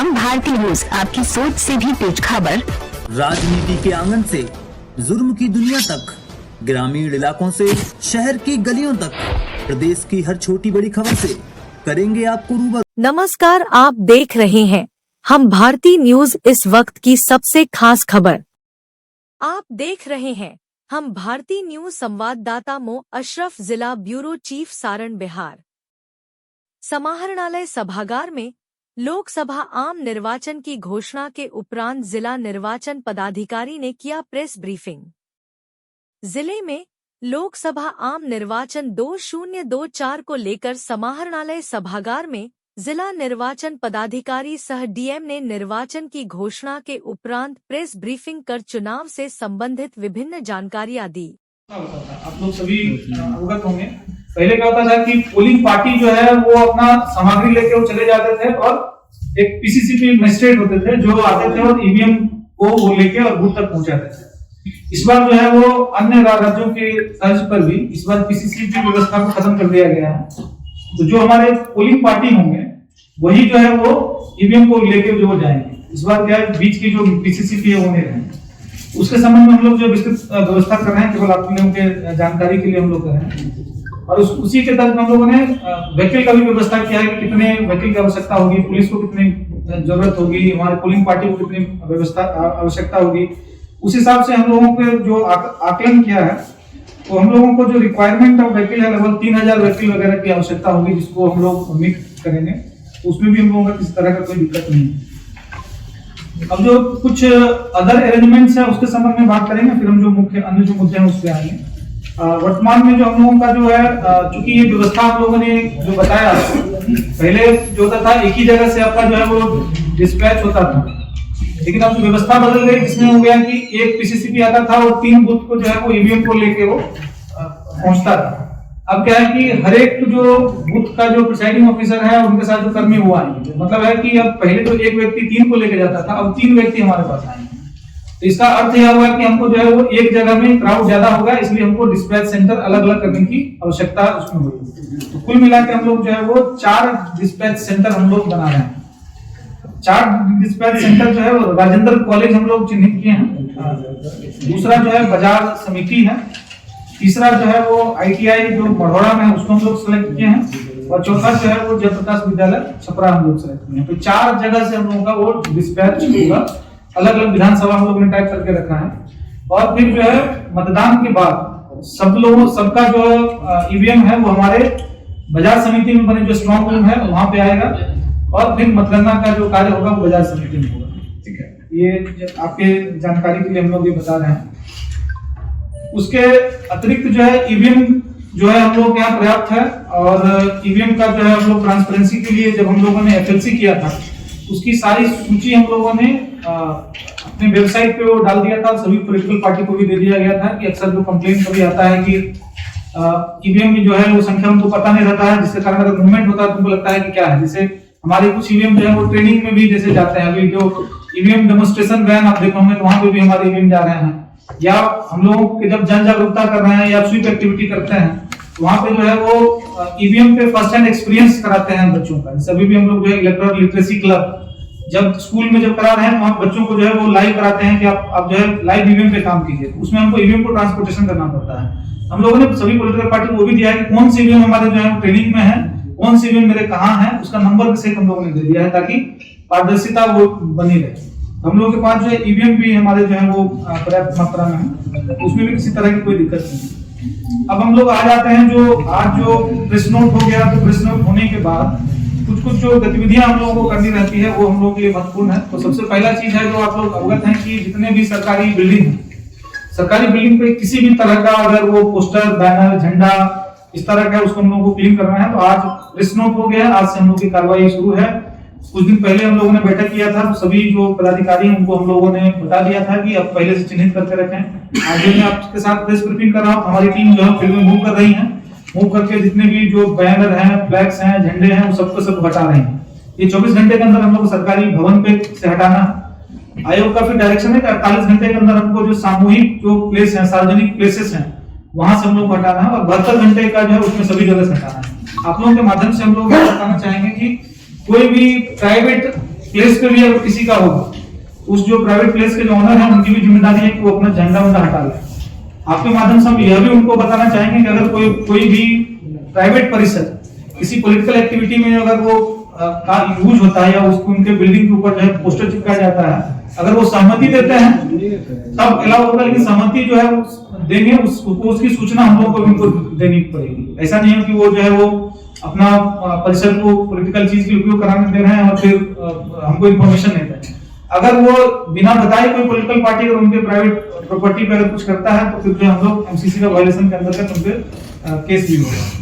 हम भारतीय न्यूज, आपकी सोच से भी तेज खबर। राजनीति के आंगन से जुर्म की दुनिया तक, ग्रामीण इलाकों से शहर की गलियों तक, प्रदेश की हर छोटी बड़ी खबर से करेंगे आपको रूबरू। नमस्कार, आप देख रहे हैं हम भारतीय न्यूज। इस वक्त की सबसे खास खबर आप देख रहे हैं हम भारतीय न्यूज। संवाददाता मो अशरफ, जिला ब्यूरो चीफ, सारण, बिहार। समाहरणालय सभागार में लोकसभा आम निर्वाचन की घोषणा के उपरांत जिला निर्वाचन पदाधिकारी ने किया प्रेस ब्रीफिंग। जिले में लोकसभा आम निर्वाचन 2024 को लेकर समाहरणालय सभागार में जिला निर्वाचन पदाधिकारी सह डीएम ने निर्वाचन की घोषणा के उपरांत प्रेस ब्रीफिंग कर चुनाव से संबंधित विभिन्न जानकारियां दी। आप लोग सभी अवगत होंगे, पहले क्या होता था कि पोलिंग पार्टी जो है वो अपना सामग्री लेके वो चले जाते थे और एक पीसीसीपी मजिस्ट्रेट होते थे जो आते थे और ईवीएम को वो लेके और बूथ तक पहुंचाते थे। इस बार जो है वो अन्य राज्यों के तर्ज पर भी इस बार पीसीसीपी व्यवस्था को खत्म कर दिया गया है। तो जो हमारे पोलिंग पार्टी होंगे वही जो है वो ईवीएम को लेके जो जाएंगे। इस बार क्या है, बीच की जो पीसीसीपी है वो नहीं रहेंगे। उसके संबंध में हम लोग जो विस्तृत व्यवस्था कर रहे हैं, केवल आप लोगों के जानकारी के लिए हम लोग कर रहे हैं। और उसी के तहत हम लोगों ने व्हीकल का भी व्यवस्था किया है कि कितने व्हीकल की आवश्यकता होगी, पुलिस को कितनी जरूरत होगी, हमारे पोलिंग पार्टी को कितनी व्यवस्था आवश्यकता होगी। उस हिसाब से हम लोगों के जो आकलन किया है, तो हम लोगों को जो रिक्वायरमेंट ऑफ व्हीकल है लगभग 3000 व्हीकल वगैरह की आवश्यकता होगी, जिसको हम लोग मिक्स करेंगे। उसमें भी हम लोगों का किसी तरह का कोई दिक्कत नहीं है। अब जो कुछ अदर अरेंजमेंट्स है उसके संबंध में बात करेंगे, फिर हम जो मुख्य अन्य जो मुद्दे हैं उस पर आएंगे। वर्तमान में जो हम लोगों का जो है, चूंकि ये व्यवस्था हम लोगों ने जो बताया, पहले जो होता था एक ही जगह से आपका जो है वो डिस्पैच होता था, लेकिन अब व्यवस्था बदल गई। इसमें हो गया कि एक पीसीसीपी आता था और 3 बूथ को जो है वो ईवीएम को लेके वो पहुंचता था। अब क्या है कि हर एक जो बूथ का जो प्रिसाइडिंग ऑफिसर है उनके साथ जो कर्मी हुआ है, मतलब है कि अब पहले तो एक व्यक्ति 3 को लेके जाता था, अब 3 व्यक्ति हमारे पास आए। तो इसका अर्थ यह हुआ कि हमको जो है वो एक जगह में क्राउड ज्यादा होगा, इसलिए हमको डिस्पैच सेंटर अलग अलग करने की आवश्यकता उसमें हुई। तो कुल मिला के हम लोग जो है वो 4 डिस्पैच सेंटर हम लोग बना रहे हैं। 4 डिस्पैच सेंटर जो है वो राजेंद्र कॉलेज हम लोग चिन्हित किए हैं, दूसरा जो है बाजार समिति है, तीसरा जो है वो आईटीआई जो मढ़ौरा में है उसको हम लोग सिलेक्ट किए हैं, और चौथा जो है वो जयप्रकाश विद्यालय छपरा हम लोग सिलेक्ट किए हैं। तो 4 जगह से हम लोगों का वो डिस्पैच होगा, अलग अलग विधानसभा हम लोगों ने टाइप करके रखा है। और फिर जो है मतदान के बाद सबका जो ईवीएम है वो हमारे बाजार समिति में बने जो स्ट्रॉन्ग रूम है वहां पे आएगा, और फिर मतगणना का जो कार्य होगा वो बाजार समिति में होगा। ठीक है, ये आपके जानकारी के लिए हम लोग ये बता रहे हैं। उसके अतिरिक्त जो है ईवीएम जो है हम लोग यहाँ पर्याप्त है, और ईवीएम का जो है हम लोग ट्रांसपेरेंसी के लिए जब हम लोगों ने एफएलसी किया था उसकी सारी सूची हम लोगों ने अपने वेबसाइट पे वो डाल दिया था, सभी पॉलिटिकल पार्टी को भी दे दिया गया था कि अक्सर जो कंप्लेंट कभी आता है कि ईवीएम में जो है वो संख्या उनको पता नहीं रहता है, जिसके कारण अगर मूवमेंट होता है तो उनको लगता है कि क्या है। जैसे हमारे कुछ ईवीएम जो है वो ट्रेनिंग में भी जैसे जाते हैं, अभी जो ईवीएम डेमोन्स्ट्रेशन वैन आप देखोगे तो वहां पे भी हमारे ईवीएम जा रहे हैं, या हम लोगों के जब जन जागरूकता कर रहे हैं या स्वीप एक्टिविटी करते हैं तो वहां पे जो है वो ईवीएम पे फर्स्ट हैंड एक्सपीरियंस कराते हैं बच्चों का। जैसे अभी भी हम लोग जो है इलेक्ट्रॉनिक लिटरेसी क्लब जब स्कूल में जब करा रहे हैं तो वहां बच्चों को जो है वो लाइव कराते हैं कि आप जो है लाइव ईवीएम पे काम कीजिए। उसमें हमको ईवीएम को ट्रांसपोर्टेशन करना पड़ता है। हम लोगों ने सभी पॉलिटिकल पार्टी को भी दिया है कि कौन सी ईवीएम हमारे जो है ट्रेनिंग में है, कौन सी ईवीएम मेरे कहाँ है, उसका नंबर सहित हम लोगों ने दे दिया है ताकि पारदर्शिता वो बनी रहे। हम लोगों के पास जो है ईवीएम भी हमारे जो है वो पर्याप्त मात्रा में है, उसमें भी किसी तरह की कोई दिक्कत नहीं। अब हम लोग आ जाते हैं जो आज जो प्रेस नोट हो गया, तो प्रेस नोट होने के बाद कुछ जो गतिविधियां हम लोगों को करनी रहती है वो हम लोगों के लिए महत्वपूर्ण है। तो सबसे पहला चीज है जो आप लोग अवगत हैं कि जितने भी सरकारी बिल्डिंग है, सरकारी बिल्डिंग पे किसी भी तरह का अगर वो पोस्टर, बैनर, झंडा इस तरह का उसको हम लोगों को क्लीन करना है। तो आज प्रेस नोट हो गया, आज से हम लोग की कार्रवाई शुरू है। कुछ दिन पहले हम लोगों ने बैठक किया था, तो सभी जो पदाधिकारी हैं उनको हम लोगों ने बता दिया था कि अब पहले से चिन्हित करके रखें। आज मैं आपके साथ प्रेस ब्रीफिंग कर रहा हूँ, हमारी टीम जो है फील्ड में मूव कर रही है, मूव करके जितने भी जो बैनर हैं, फ्लैग्स हैं, झंडे हैं, वो सबको सब हटा रहे हैं। ये 24 घंटे के अंदर हम लोग सरकारी भवन पे से हटाना है। आयोग का फिर डायरेक्शन है कि 48 घंटे के अंदर हमको जो सामूहिक जो प्लेस है, सार्वजनिक प्लेसेस हैं, वहां से हम लोग हटाना है, और 72 घंटे का जो है उसमें सभी जगह से हटाना है। आप लोगों के माध्यम से हम लोग बताना चाहेंगे कि कोई भी प्राइवेट प्लेस पे भी अगर किसी का होगा, उस जो प्राइवेट प्लेस के जो ऑनर है उनकी भी जिम्मेदारी है कि वो अपना झंडा वंडा हटा ले। आपके माध्यम से हम यह भी उनको बताना चाहेंगे कि अगर कोई भी प्राइवेट परिसर किसी पॉलिटिकल एक्टिविटी में अगर वो का यूज होता है या उसको उनके बिल्डिंग के ऊपर जो है पोस्टर चिपकाया जाता है, अगर वो सहमति देते हैं तब अलाउ होगा, लेकिन सहमति जो है देंगे उसकी सूचना हम लोगों को भी उनको देनी पड़ेगी। ऐसा नहीं है कि वो जो है वो अपना परिसर को पॉलिटिकल चीज के उपयोग कराने दे रहे हैं और फिर हमको इन्फॉर्मेशन नहीं दे। अगर वो बिना बताए कोई पॉलिटिकल पार्टी अगर उनके प्राइवेट प्रॉपर्टी पे अगर कुछ करता है तो फिर जो हम लोग एमसीसी का वायलेशन के अंतर्गत उन पे केस भी होगा।